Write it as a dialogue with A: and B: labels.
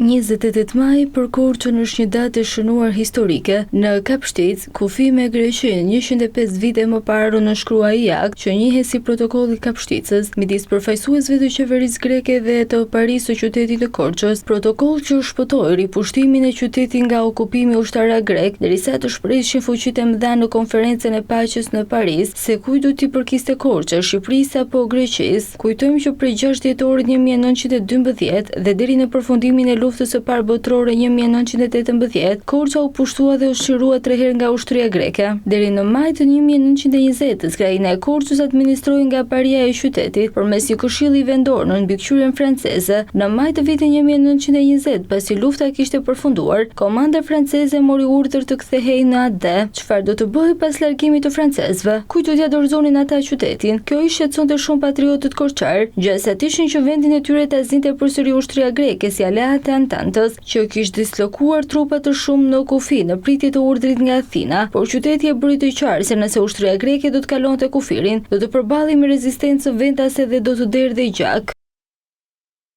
A: 28 maj për Korçën është një datë e shënuar historike në Kapshticë, kufi me Greqinë 105 vite më parë u nënshkrua ai akt që njihet si protokolli i Kapshticës midis përfaqësuesve të qeverisë greke dhe të Parisë së qytetit të Korçës, protokoll që shpëtoi ripushtimin e qytetit nga okupimi ushtarak grek, derisa të shprehishin fuqitë e mëdha në konferencën e paqes në Paris se kujt do t'i përkiste Korça, Shqipërisë apo Greqisë. Kujtojmë që prej 6 dhjetorit 1912 dhe deri në përfundimin e luftës së parë botërore 1918, Korça u pushtua dhe u shqyrua 3 herë nga ushtria greke. Deri në maj të 1920-s, krajina e Korçës administrohej nga paria e qytetit përmes një këshilli vendor në mbikëqyrjen franceze. Në maj të vitit 1920, pasi lufta kishte përfunduar, komanda franceze mori urdhër të kthehej në AD. Çfarë do të bëhej pas largimit të francezëve? Kujt do t'ia dorëzonin ata qytetin? Kjo i shqetësonte shumë patriotët korçar, gjasa ishin që vendin e tyre ta zinte përsëri ushtria greke si aleate Antantës, që kishte dislokuar trupa të shumë në kufi në pritje të urdhrit nga Athina, por qyteti e bëri të qartë se nëse ushtria greke do të kalonte kufirin, do të përballej me rezistencë vendase dhe do të derdhej gjak.